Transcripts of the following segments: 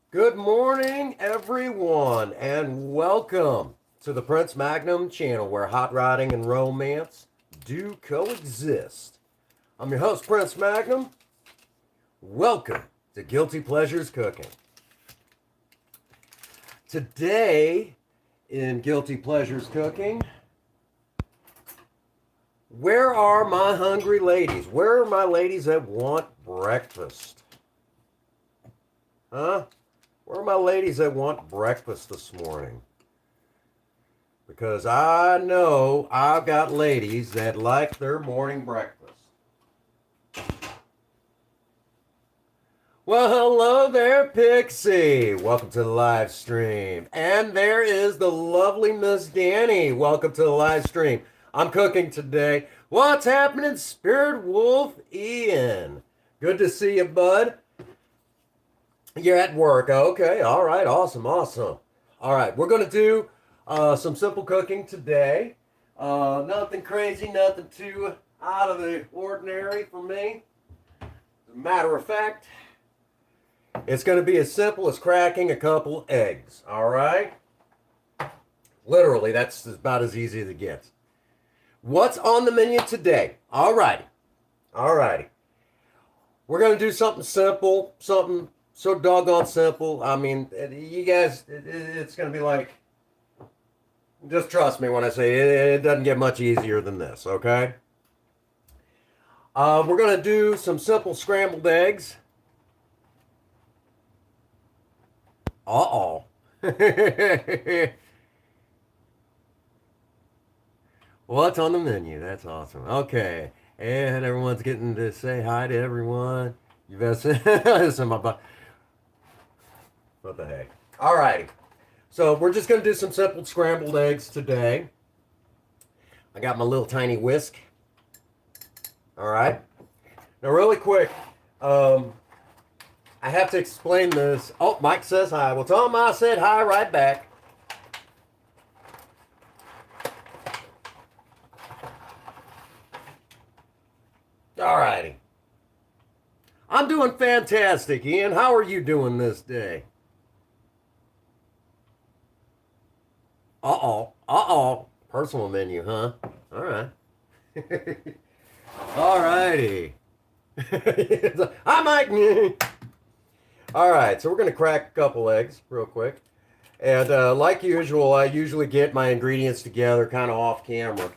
Good morning, everyone, and welcome to the Prince Magnum channel where hot rodding and romance do coexist. I'm your host, Prince Magnum. Welcome to Guilty Pleasures Cooking. Today, in Guilty Pleasures Cooking, where are my hungry ladies? Where are my ladies that want breakfast? Huh? Where are my ladies that want breakfast this morning? Because I know I've got ladies that like their morning breakfast. Well, hello there, Pixie. Welcome to the live stream. And there is the lovely Miss Danny. Welcome to the live stream. I'm cooking today. What's happening, Spirit Wolf Ian? Good to see you, bud. You're at work. Okay. All right. Awesome. Awesome. All right. We're going to do some simple cooking today. Nothing crazy, nothing too out of the ordinary for me. As a matter of fact, it's going to be as simple as cracking a couple eggs. All right? Literally, that's about as easy as it gets. What's on the menu today? All righty. All righty. We're going to do something simple, something so doggone simple. I mean, you guys, it's going to be like, just trust me when I say it doesn't get much easier than this, okay? We're going to do some simple scrambled eggs. Uh-oh. What's on the menu? That's awesome. Okay. And everyone's getting to say hi to everyone. You better say, listen, what the heck? All righty. So we're just going to do some simple scrambled eggs today. I got my little tiny whisk. All right. Now, really quick, I have to explain this. Oh, Mike says hi. Well, tell him I said hi right back. All righty. I'm doing fantastic, Ian. How are you doing this day? Uh-oh. Uh-oh. Personal menu, huh? All right. All righty. Hi, Mike. All right, so we're going to crack a couple eggs real quick. And like usual, I usually get my ingredients together kind of off camera.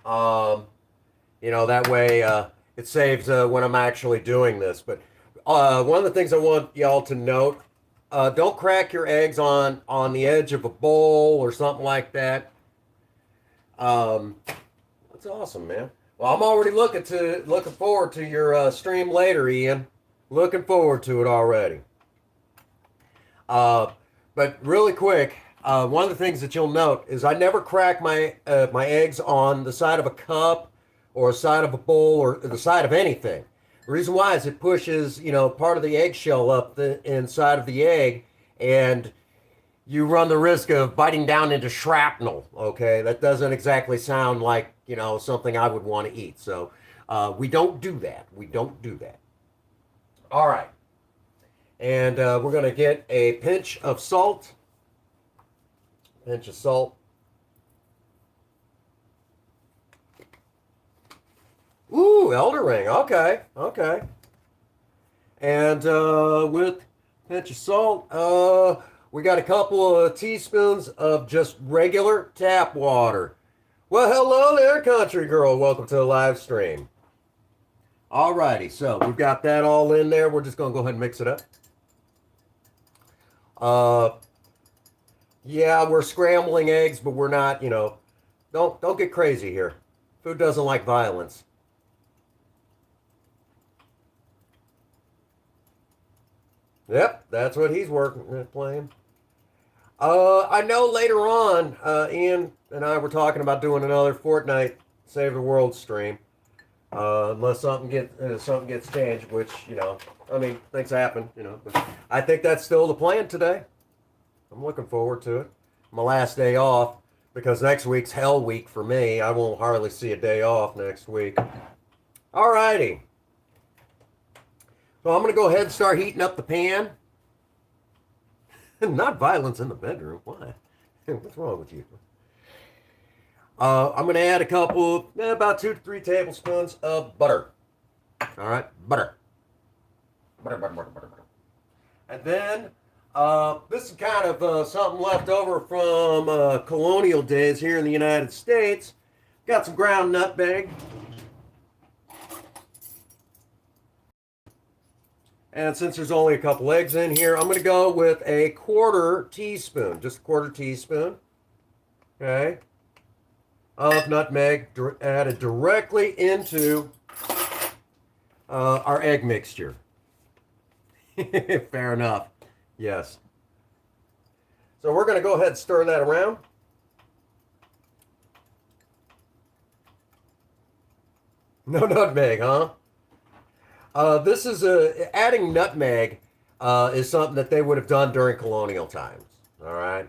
That way it saves when I'm actually doing this. But one of the things I want y'all to note, don't crack your eggs on the edge of a bowl or something like that. That's awesome, man. Well, I'm already looking forward to your stream later, Ian. Looking forward to it already. But really quick, one of the things that you'll note is I never crack my eggs on the side of a cup or the side of a bowl or the side of anything. The reason why is it pushes, part of the eggshell up the inside of the egg, and you run the risk of biting down into shrapnel. Okay, that doesn't exactly sound like something I would want to eat. So we don't do that. We don't do that. All right, and we're going to get a pinch of salt. Pinch of salt. Ooh, elder ring. Okay, okay. And with pinch of salt, we got a couple of teaspoons of just regular tap water. Well, hello there, country girl. Welcome to the live stream. Alrighty, so we've got that all in there. We're just going to go ahead and mix it up. Yeah, we're scrambling eggs, but we're not, don't get crazy here. Food doesn't like violence. Yep, that's what he's playing. I know later on, Ian and I were talking about doing another Fortnite Save the World stream. Unless something gets changed, which, things happen, But I think that's still the plan today. I'm looking forward to it. My last day off, because next week's hell week for me. I won't hardly see a day off next week. Alrighty. So I'm going to go ahead and start heating up the pan. Not violence in the bedroom. Why? What's wrong with you? I'm going to add a couple, about 2 to 3 tablespoons of butter. All right, butter. Butter. And then this is kind of something left over from colonial days here in the United States. Got some ground nutmeg. And since there's only a couple eggs in here, I'm going to go with a 1/4 teaspoon, just a 1/4 teaspoon, okay, of nutmeg added directly into our egg mixture. Fair enough. Yes. So we're going to go ahead and stir that around. No nutmeg, huh? This is adding nutmeg is something that they would have done during colonial times. All right.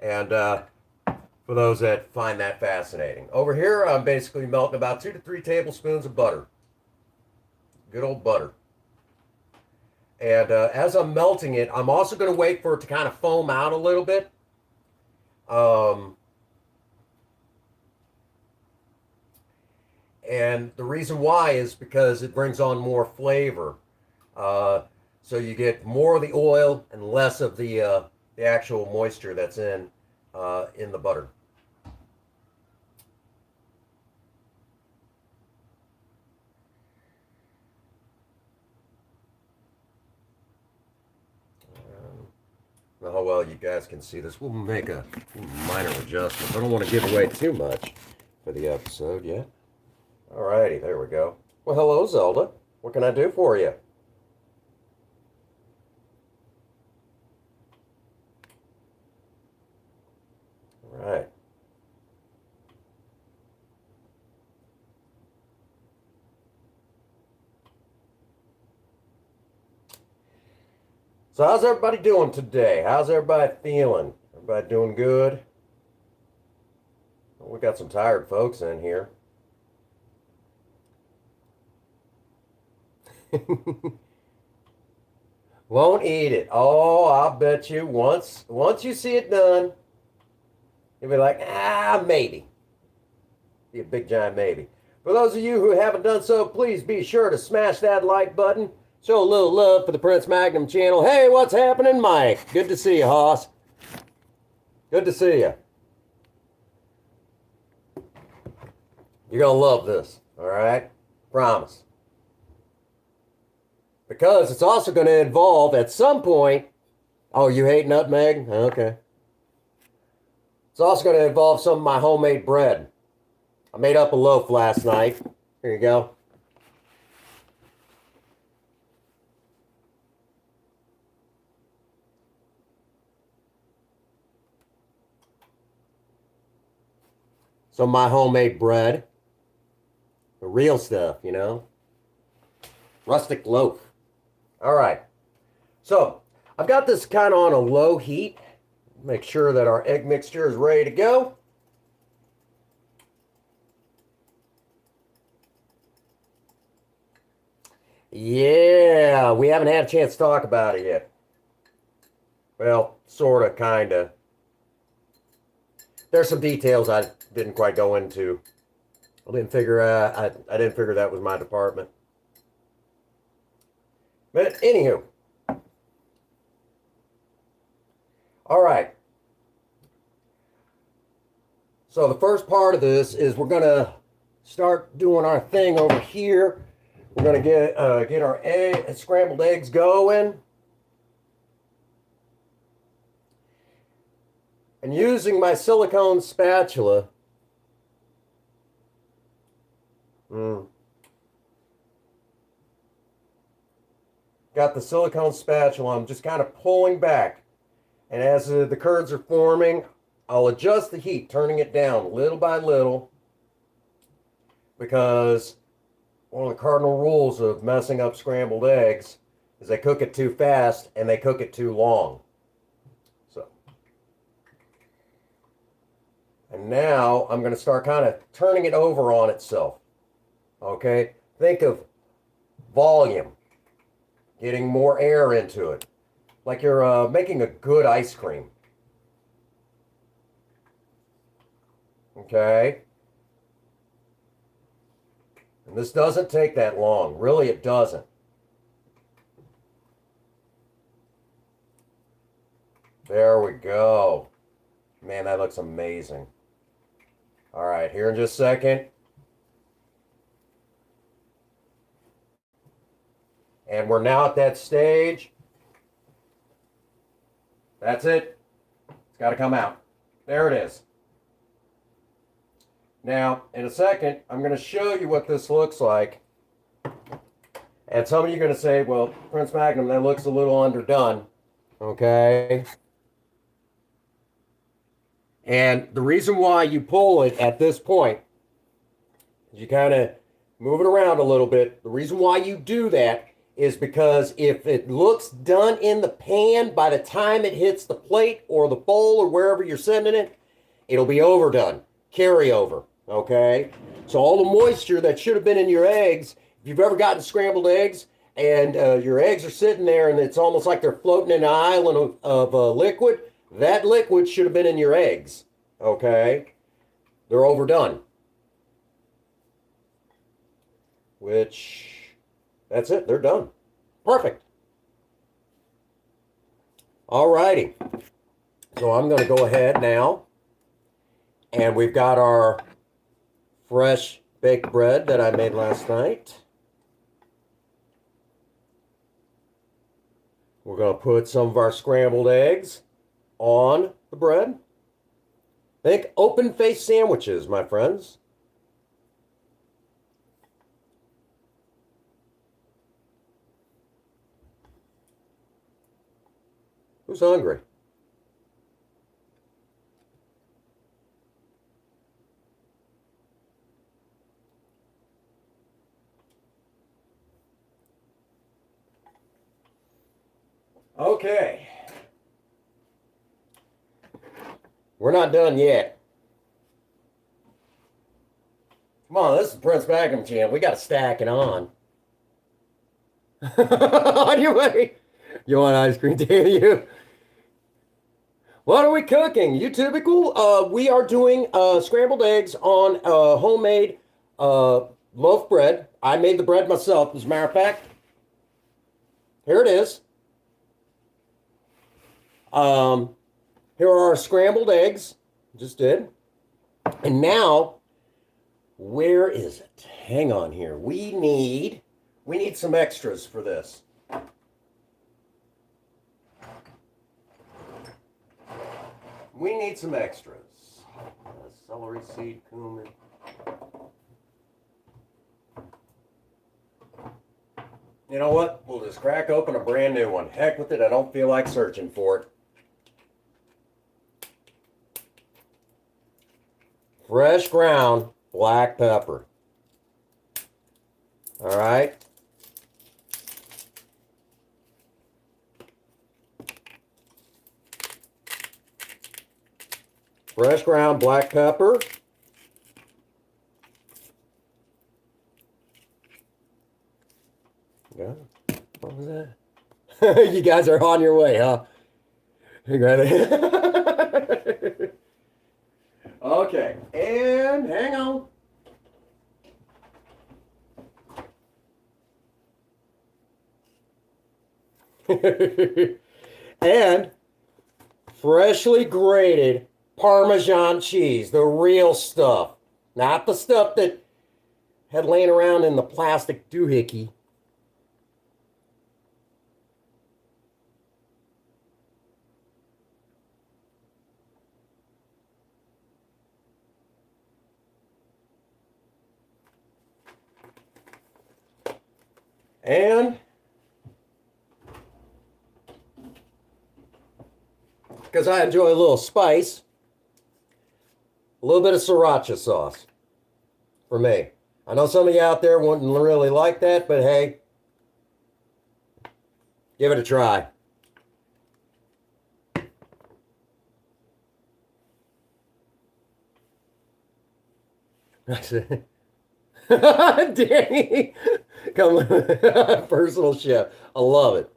And for those that find that fascinating. Over here, I'm basically melting about 2 to 3 tablespoons of butter. Good old butter. And as I'm melting it, I'm also going to wait for it to kind of foam out a little bit. And the reason why is because it brings on more flavor. So you get more of the oil and less of the actual moisture that's in the butter. How well you guys can see this. We'll make a minor adjustment. I don't want to give away too much for the episode yet. Alrighty, there we go. Well, hello, Zelda. What can I do for you? Alright. So how's everybody doing today? How's everybody feeling? Everybody doing good? Well, we got some tired folks in here. Won't eat it. Oh, I'll bet you once you see it done, you'll be like, maybe. Be a big giant maybe. For those of you who haven't done so, please be sure to smash that like button. Show a little love for the Prince Magnum channel. Hey, what's happening, Mike? Good to see you, Hoss. Good to see you. You're going to love this, all right? Promise. Because it's also going to involve, at some point, oh, you hate nutmeg? Okay. It's also going to involve some of my homemade bread. I made up a loaf last night. Here you go. Some of my homemade bread. The real stuff, you know. Rustic loaf. All right. So, I've got this kind of on a low heat. Make sure that our egg mixture is ready to go. Yeah, we haven't had a chance to talk about it yet. Well, sort of, kind of. There's some details I didn't quite go into. I didn't figure that was my department. But anywho. All right. So the first part of this is we're going to start doing our thing over here. We're going to get our scrambled eggs going. And using my silicone spatula, got the silicone spatula, I'm just kind of pulling back. And as the curds are forming, I'll adjust the heat, turning it down little by little. Because one of the cardinal rules of messing up scrambled eggs is they cook it too fast and they cook it too long. And now I'm going to start kind of turning it over on itself. Okay? Think of volume. Getting more air into it. like you're making a good ice cream. Okay? And this doesn't take that long. Really, it doesn't. There we go. Man, that looks amazing. All right, here in just a second. And we're now at that stage. That's it. It's got to come out. There it is. Now, in a second, I'm going to show you what this looks like. And some of you are going to say, well, Prince Magnum, that looks a little underdone. Okay? And the reason why you pull it at this point is you kind of move it around a little bit. The reason why you do that is because if it looks done in the pan, by the time it hits the plate or the bowl or wherever you're sending it, it'll be overdone. Carryover. Okay? So all the moisture that should have been in your eggs, if you've ever gotten scrambled eggs and your eggs are sitting there and it's almost like they're floating in an island of liquid, that liquid should have been in your eggs. Okay? They're overdone. Which, that's it. They're done. Perfect. All righty. So I'm going to go ahead now. And we've got our fresh baked bread that I made last night. We're going to put some of our scrambled eggs on the bread. Think open-faced sandwiches, my friends. Who's hungry? Okay. We're not done yet. Come on, this is the Prince Magnum channel. We got to stack it on. On your way. You want ice cream, do you? What are we cooking? You typical? We are doing scrambled eggs on homemade loaf bread. I made the bread myself, as a matter of fact. Here it is. Here are our scrambled eggs. Just did. And now, where is it? Hang on here. We need some extras for this. We need some extras. Celery seed, cumin. You know what? We'll just crack open a brand new one. Heck with it. I don't feel like searching for it. Fresh ground black pepper. All right. Fresh ground black pepper. Yeah. What was that? You guys are on your way, huh? You got it. Okay, and hang on. And freshly grated Parmesan cheese, the real stuff, not the stuff that had laying around in the plastic doohickey. And because I enjoy a little spice, a little bit of sriracha sauce for me. I know some of you out there wouldn't really like that, but hey, give it a try. That's it. Danny, come personal chef. I love it.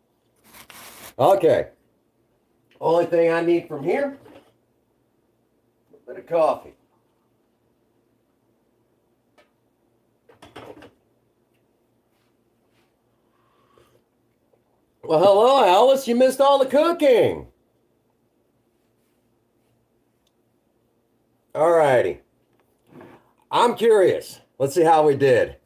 Okay, Only thing I need from here, a bit of coffee. Well, hello, Alice. You missed all the cooking. All righty. I'm curious. Let's see how we did.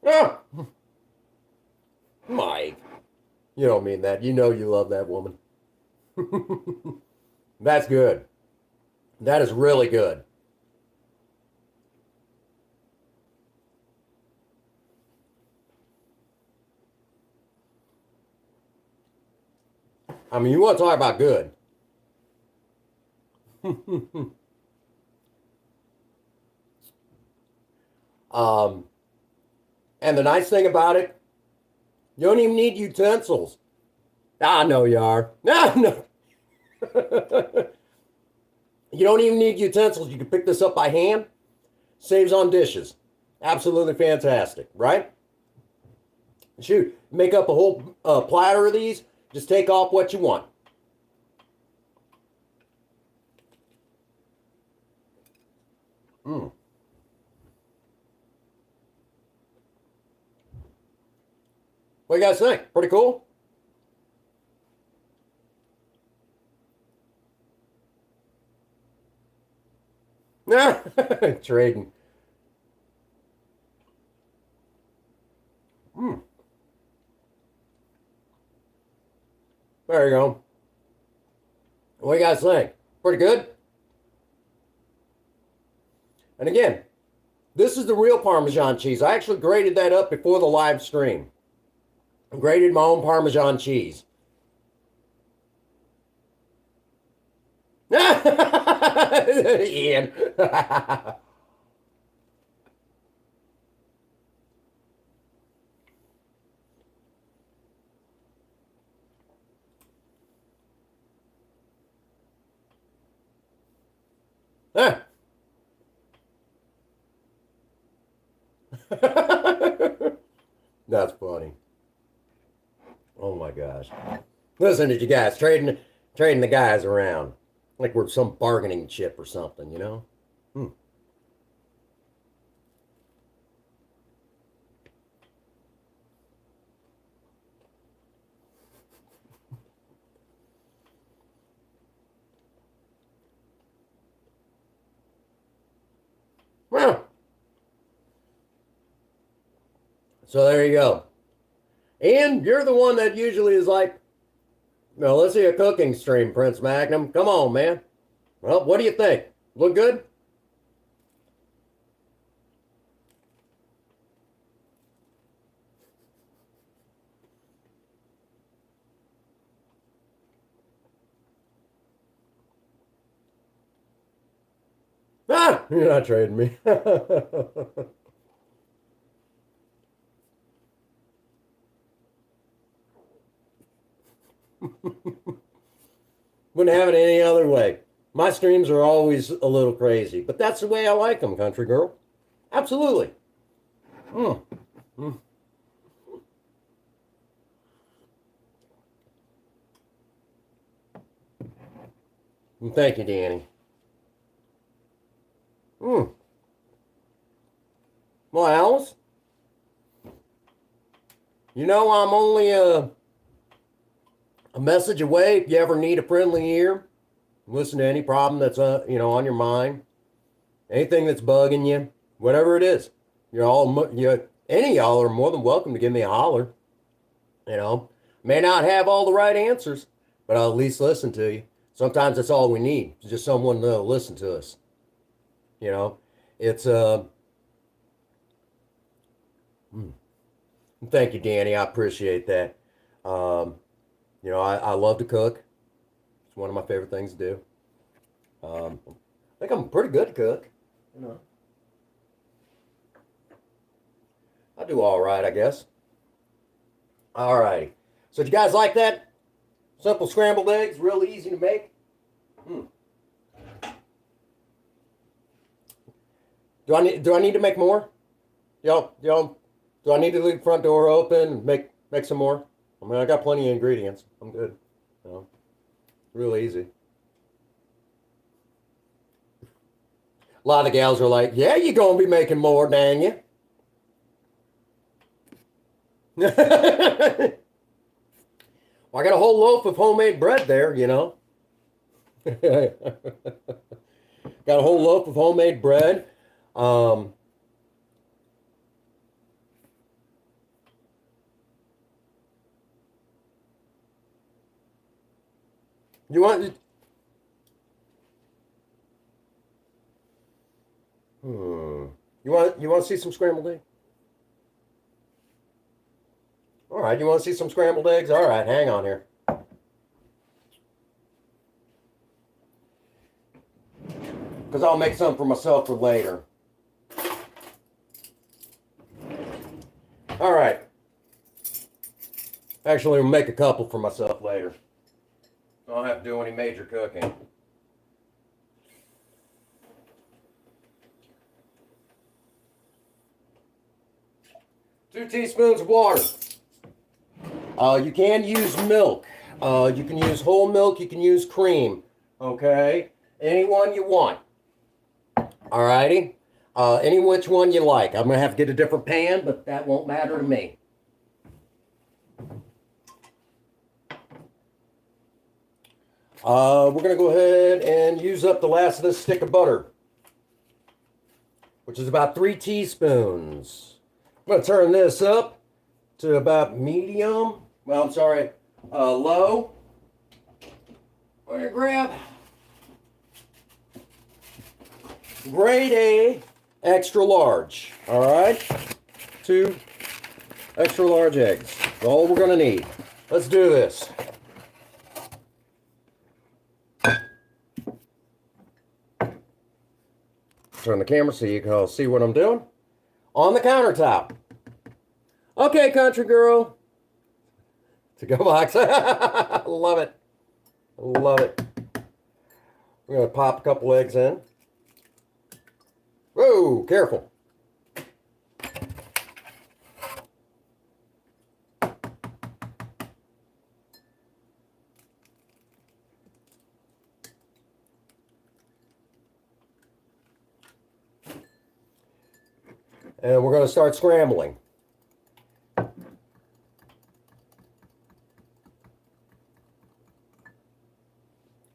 Ah, Mike, you don't mean that. You know you love that woman. That's good. That is really good. I mean, you want to talk about good. um, and the nice thing about it, you don't even need utensils. I know you are. No. You don't even need utensils. You can pick this up by hand. Saves on dishes. Absolutely fantastic, right? Shoot, make up a whole platter of these. Just take off what you want. Mm. What do you guys think? Pretty cool? Trading. Mm. There you go. What do you guys think? Pretty good? And again, this is the real Parmesan cheese. I actually grated that up before the live stream. I grated my own Parmesan cheese. Ian. That's funny. Oh my gosh. Listen to you guys trading the guys around like we're some bargaining chip or something, you know? Hmm. Well, so there you go. And you're the one that usually is like, well, let's see a cooking stream, Prince Magnum. Come on, man. Well, what do you think? Look good? Ah, you're not trading me. Wouldn't have it any other way. My streams are always a little crazy, but that's the way I like them, country girl. Absolutely. Mm. Mm. Thank you, Danny. Mm. Well, Alice, you know I'm only a message away if you ever need a friendly ear. Listen to any problem that's on your mind, anything that's bugging you, whatever it is. Any of y'all are more than welcome to give me a holler. You know, may not have all the right answers, but I'll at least listen to you. Sometimes that's all we need, just someone to listen to us. You know, it's hmm. Thank you, Danny. I appreciate that. Um, I love to cook. It's one of my favorite things to do. I think I'm a pretty good cook. You know, I do all right, I guess. All righty. So, do you guys like that? Simple scrambled eggs, really easy to make. Hmm. Do I need to make more? Y'all, do I need to leave the front door open and make some more? I mean, I got plenty of ingredients. I'm good. You know, real easy. A lot of the gals are like, yeah, you're going to be making more, dang you. Well, I got a whole loaf of homemade bread there, you know. Got a whole loaf of homemade bread. You want you want to see some scrambled eggs? All right, you want to see some scrambled eggs? All right, hang on here. Because I'll make some for myself for later. All right. Actually, I'll make a couple for myself later. I don't have to do any major cooking. Two teaspoons of water. You can use milk. You can use whole milk. You can use cream. Okay? Any one you want. Alrighty? Any which one you like. I'm going to have to get a different pan, but that won't matter to me. We're going to go ahead and use up the last of this stick of butter, which is about 3 teaspoons. I'm going to turn this up to about medium. Well, I'm sorry, low. We're going to grab grade A extra large. All right? 2 extra large eggs. That's all we're going to need. Let's do this. Turn the camera so you can see what I'm doing. On the countertop. Okay, country girl. To-go box. Love it. Love it. We're going to pop a couple eggs in. Whoa, careful. And we're going to start scrambling.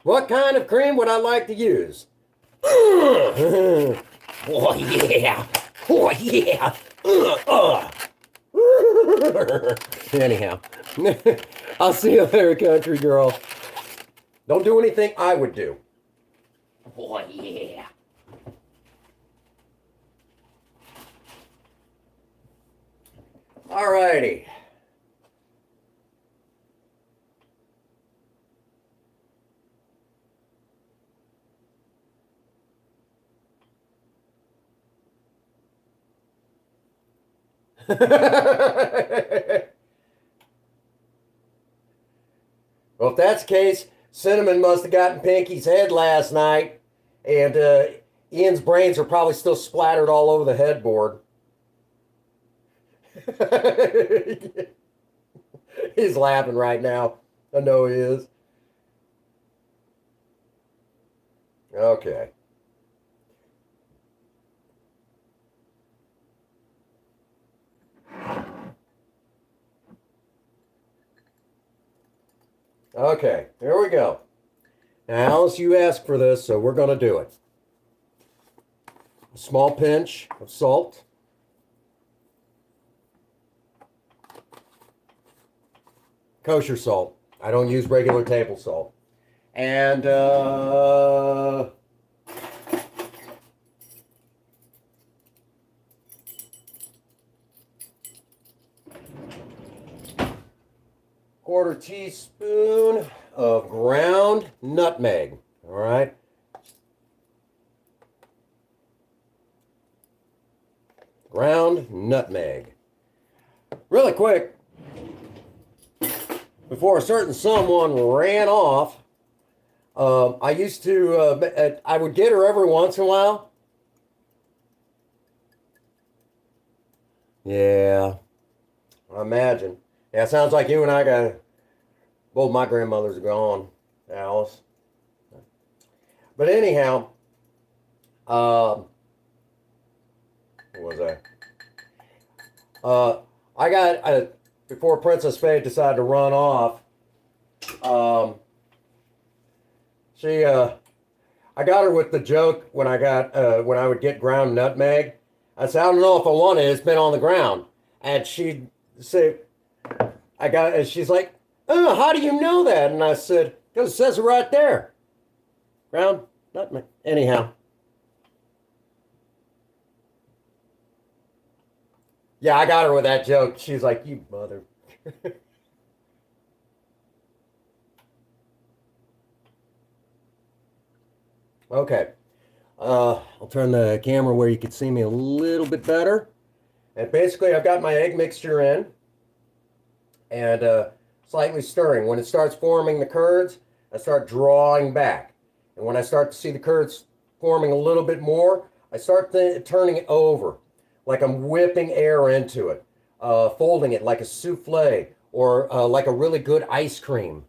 What kind of cream would I like to use? Oh, yeah. Oh, yeah. Anyhow, I'll see you later, country girl. Don't do anything I would do. Oh, yeah. Alrighty. Well, if that's the case, Cinnamon must have gotten Pinky's head last night, and Ian's brains are probably still splattered all over the headboard. He's laughing right now. I know he is. Okay. Okay, there we go. Now, Alice, you asked for this, so we're going to do it. A small pinch of salt. Kosher salt. I don't use regular table salt. And quarter teaspoon of ground nutmeg. All right. Ground nutmeg. Really quick, before a certain someone ran off, I used to, I would get her every once in a while. Yeah, I imagine. Yeah, it sounds like you and I got both my grandmothers are gone, Alice. But anyhow, what was I? Uh, I got before Princess Faye decided to run off. Um, she I got her with the joke when when I would get ground nutmeg. I said, I don't know if I want it. It's been on the ground, and she'd say, I got. And she's like, oh, how do you know that? And I said, because it says it right there, ground nutmeg. Anyhow, yeah, I got her with that joke. She's like, you mother. Okay, I'll turn the camera where you can see me a little bit better. And basically, I've got my egg mixture in and slightly stirring. When it starts forming the curds, I start drawing back. And when I start to see the curds forming a little bit more, I start turning it over like I'm whipping air into it, folding it like a souffle or like a really good ice cream.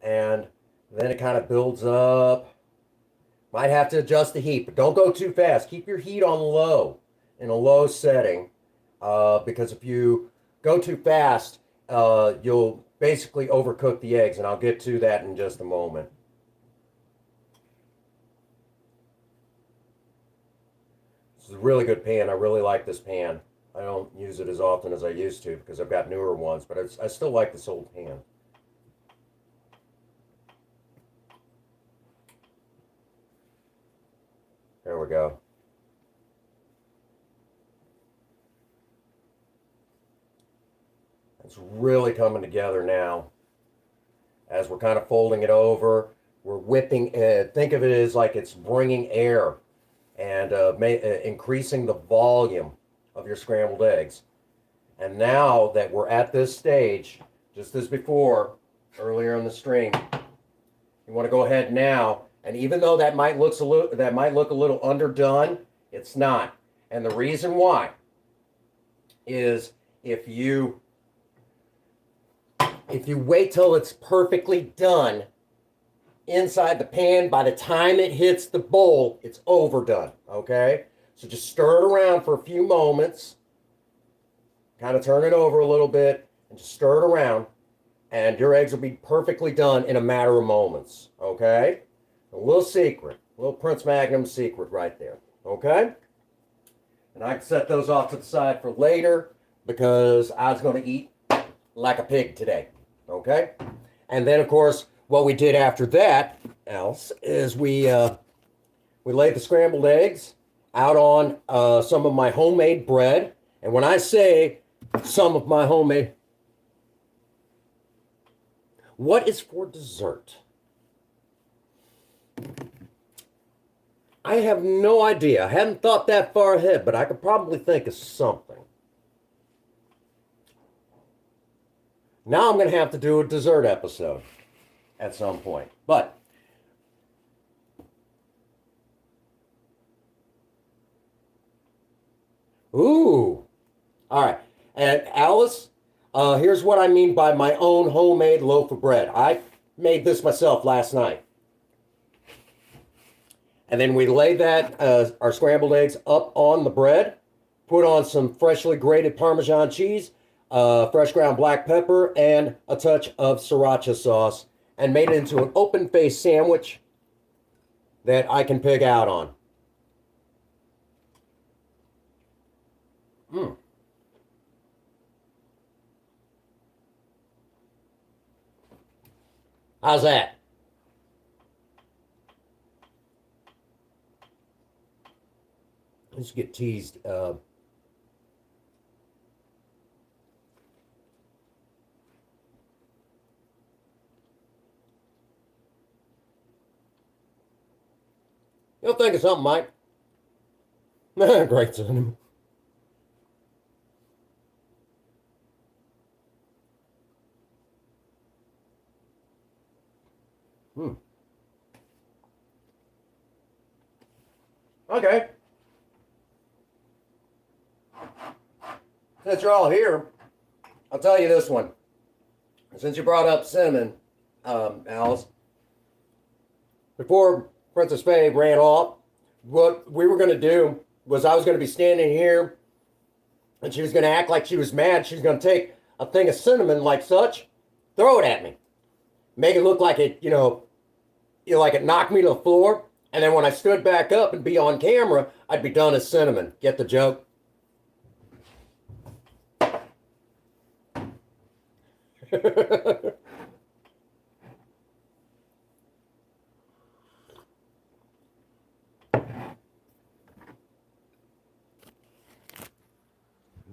And then it kind of builds up. Might have to adjust the heat, but don't go too fast. Keep your heat on low, in a low setting, because if you go too fast, you'll basically overcook the eggs, and I'll get to that in just a moment. This is a really good pan. I really like this pan. I don't use it as often as I used to because I've got newer ones, but I still like this old pan. There we go. It's really coming together now. As we're kind of folding it over, we're whipping. Think of it as like it's bringing air and increasing the volume of your scrambled eggs. And now that we're at this stage, just as before, earlier in the stream, you want to go ahead now. And even though that might look a little underdone, it's not. And the reason why is if you if you wait till it's perfectly done inside the pan, by the time it hits the bowl, it's overdone. Okay? So just stir it around for a few moments, kind of turn it over a little bit, and just stir it around, and your eggs will be perfectly done in a matter of moments. Okay? A little secret, a little Prince Magnum secret right there. Okay? And I can set those off to the side for later because I was going to eat like a pig today. Okay? And then, of course, what we did after that, else, is we laid the scrambled eggs out on some of my homemade bread. And when I say some of my homemade, what is for dessert? I have no idea. I hadn't thought that far ahead, but I could probably think of something. Now I'm going to have to do a dessert episode at some point. But ooh, all right. And Alice, here's what I mean by my own homemade loaf of bread. I made this myself last night. And then we lay that, our scrambled eggs up on the bread, put on some freshly grated Parmesan cheese, fresh ground black pepper, and a touch of sriracha sauce, and made it into an open-faced sandwich that I can pig out on. Mm. How's that? Let's get teased. You'll think of something, Mike. Great son. Hmm. Okay. since you're all here, I'll tell you this one. Since you brought up cinnamon, Alice, before Princess Faye ran off, what we were going to do was I was going to be standing here and she was going to act like she was mad. She was going to take a thing of cinnamon like such, throw it at me, make it look like it, like it knocked me to the floor. And then when I stood back up and be on camera, I'd be done as cinnamon. Get the joke?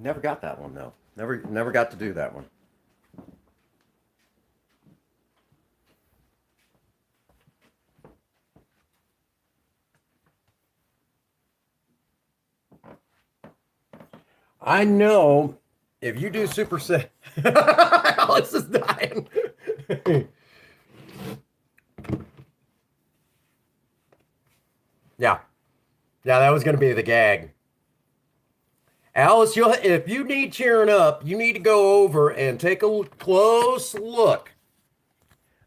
Never got that one though. Never got to do that one. I know if you do Super Set, Alex is dying. Yeah, that was going to be the gag. Alice, if you need cheering up, you need to go over and take a close look.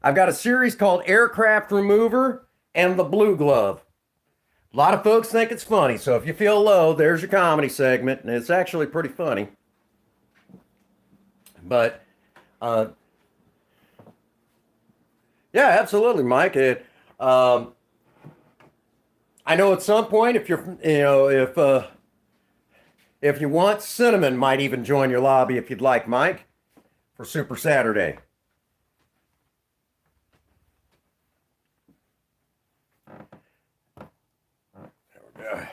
I've got a series called Aircraft Remover and the Blue Glove. A lot of folks think it's funny, so if you feel low, there's your comedy segment, and it's actually pretty funny. But, yeah, absolutely, Mike. I know at some point, if you're, if you want, Cinnamon might even join your lobby if you'd like, Mike, for Super Saturday. There we go.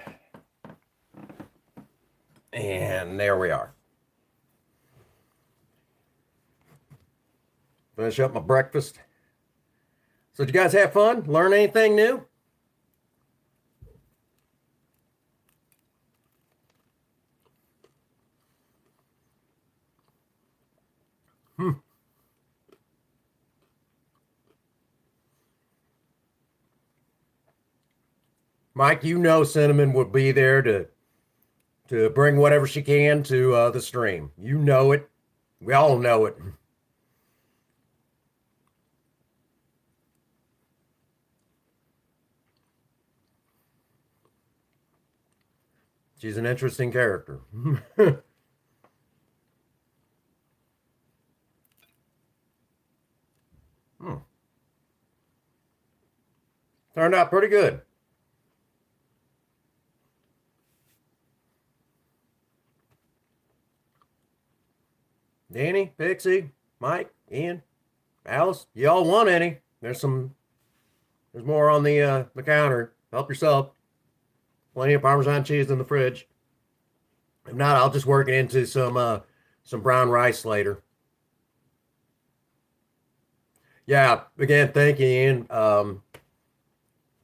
And there we are. Finish up my breakfast. So did you guys have fun? Learn anything new? Mike, you know Cinnamon would be there to bring whatever she can to the stream. You know it. We all know it. She's an interesting character. Turned out pretty good. Danny, Pixie, Mike, Ian, Alice, y'all want any? There's more on the counter. Help yourself. Plenty of Parmesan cheese in the fridge. If not, I'll just work it into some brown rice later. Yeah, again, thank you, Ian,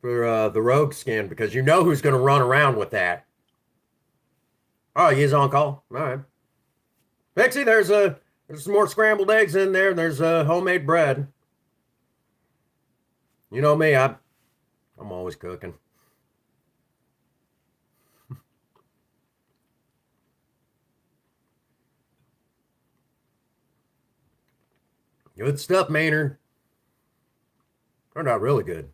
for the rogue skin, because you know who's going to run around with that. Oh, he's on call. All right. Pixie, there's some more scrambled eggs in there. There's homemade bread. You know me, I'm always cooking. Good stuff, Maynard. Turned out really good.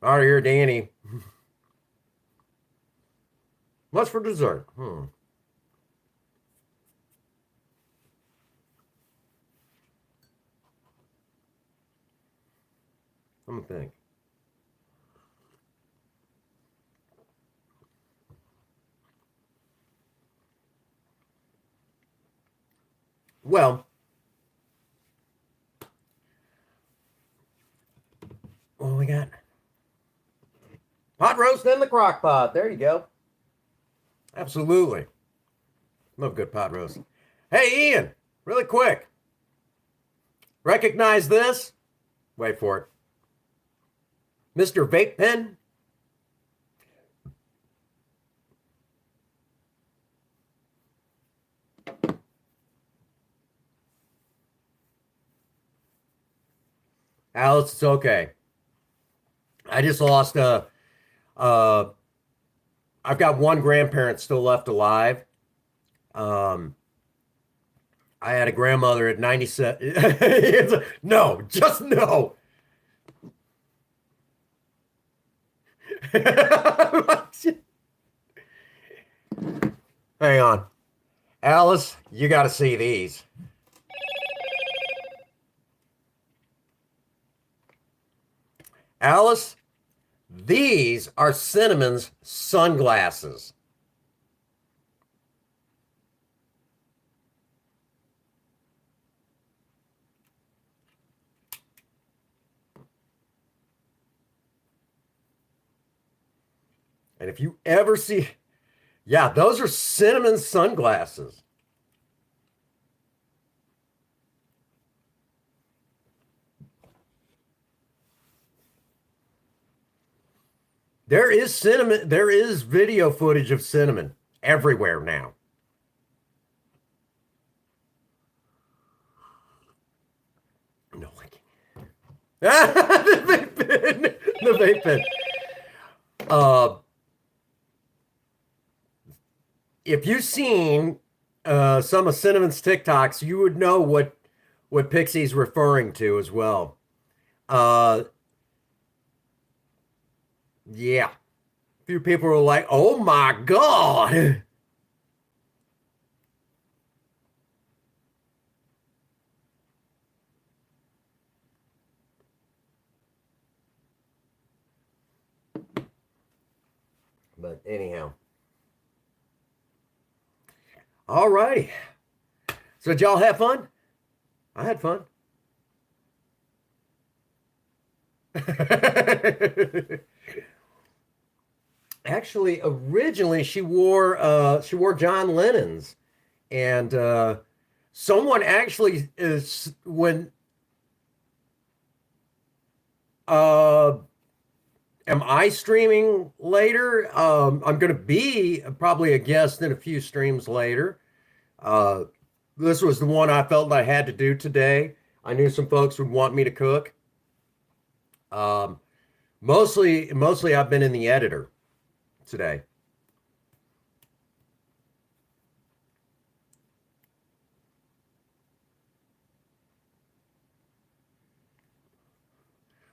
All right, here, Danny. What's for dessert? Let me think. Well, what we got? Pot roast in the crock pot. There you go. Absolutely. Love good pot roast. Hey, Ian, really quick. Recognize this? Wait for it. Mr. Vape Pen? Alice, it's okay. I just lost Uh, I've got one grandparent still left alive. Um, I had a grandmother at 97. No, just no. Hang on. Alice, you got to see these. Alice, these are Cinnamon's sunglasses. And if you ever see, yeah, those are Cinnamon's sunglasses. There is Cinnamon, there is video footage of Cinnamon everywhere now. No linking. The vape pen. The vape pen. Uh, if you've seen some of Cinnamon's TikToks, you would know what Pixie's referring to as well. Uh, yeah. A few people were like, "Oh my God." But anyhow. All righty. So did y'all have fun? I had fun. Actually, originally she wore John Lennon's, and someone actually is when uh am I streaming later? I'm gonna be probably a guest in a few streams later. Uh, this was the one I felt I had to do today. I knew some folks would want me to cook. Um, mostly I've been in the editor today,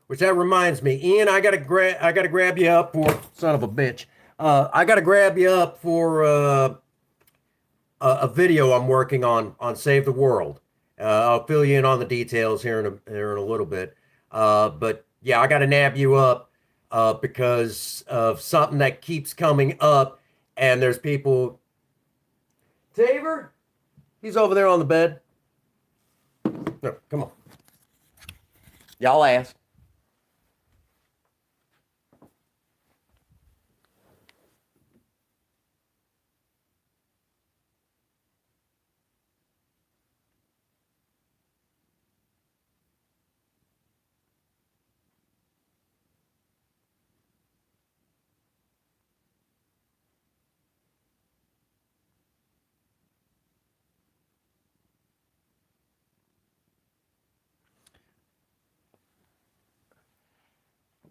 which that reminds me, Ian, I gotta grab you up for son of a bitch. I gotta grab you up for a video I'm working on Save the World. I'll fill you in on the details here in a little bit. But yeah, I got to nab you up because of something that keeps coming up, and there's people. Taver, he's over there on the bed. No, come on. Y'all ask.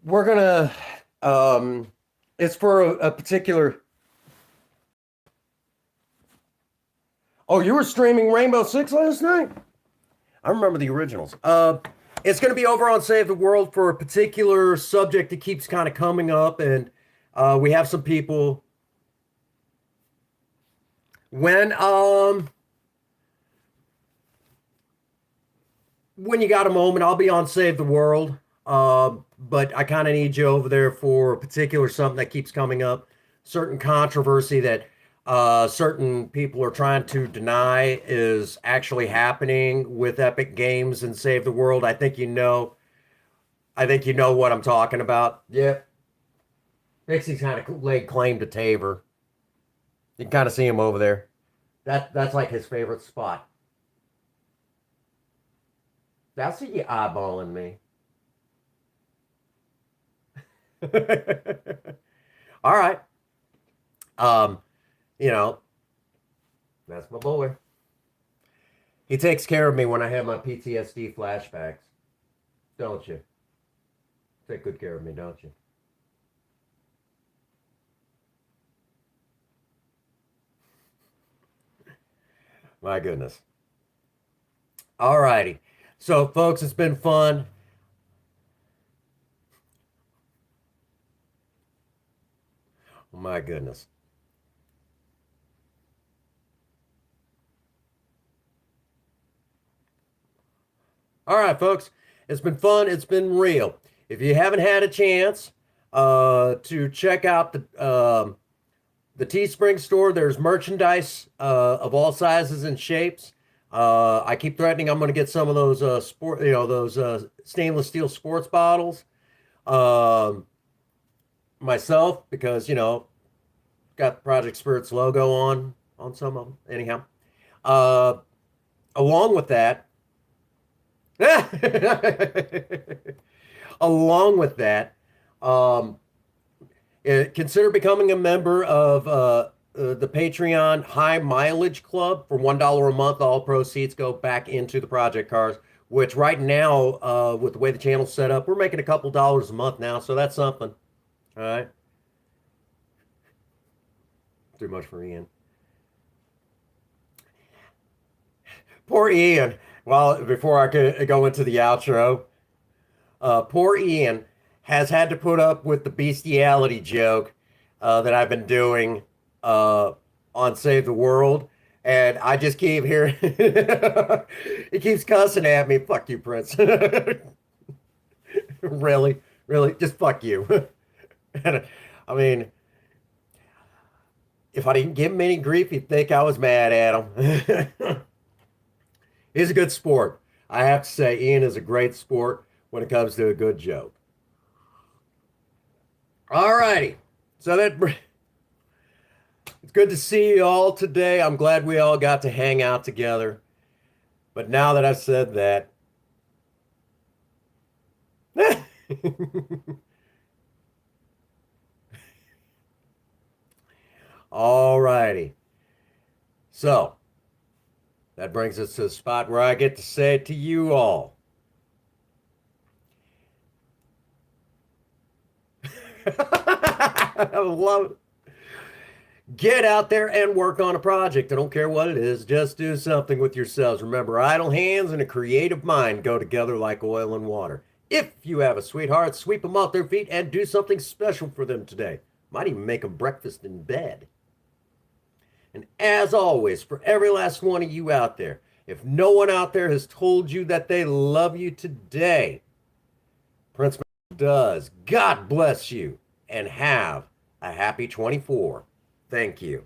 We're gonna. Um, it's for a particular. Oh, you were streaming Rainbow Six last night? I remember the originals. It's going to be over on Save the World for a particular subject that keeps kind of coming up, and we have some people. When when you got a moment, I'll be on Save the World. But I kind of need you over there for a particular something that keeps coming up, certain controversy that certain people are trying to deny is actually happening with Epic Games and Save the World. I think you know. I think you know what I'm talking about. Yep. Pixie's kind of laid claim to Tabor. You can kind of see him over there. That's like his favorite spot. That's you eyeballing me. All right. Um, you know, that's my boy. He takes care of me when I have my PTSD flashbacks, don't you? Take good care of me, don't you? My goodness. All righty. So, folks, it's been fun. Oh, my goodness. All right, folks. It's been fun. It's been real. If you haven't had a chance to check out the Teespring store, there's merchandise of all sizes and shapes. I keep threatening I'm going to get some of those those stainless steel sports bottles um, myself because got Project Spirit's logo on some of them. Anyhow, uh, along with that, along with that, um, consider becoming a member of the Patreon High Mileage Club for $1 a month. All proceeds go back into the project cars, which right now, with the way the channel's set up, we're making a couple dollars a month now, so that's something. All right. Too much for Ian. Poor Ian. Well, before I could go into the outro, poor Ian has had to put up with the bestiality joke that I've been doing on Save the World. And I just keep hearing he keeps cussing at me. Fuck you, Prince. Really, really, just fuck you. And, I mean, if I didn't give him any grief, he'd think I was mad at him. He's a good sport. I have to say, Ian is a great sport when it comes to a good joke. All righty. So it's good to see you all today. I'm glad we all got to hang out together. But now that I've said that, all righty. So that brings us to the spot where I get to say it to you all. I love it. Get out there and work on a project. I don't care what it is. Just do something with yourselves. Remember, idle hands and a creative mind go together like oil and water. If you have a sweetheart, sweep them off their feet and do something special for them today. Might even make them breakfast in bed. And as always, for every last one of you out there, if no one out there has told you that they love you today, Prince does. God bless you and have a happy 24. Thank you.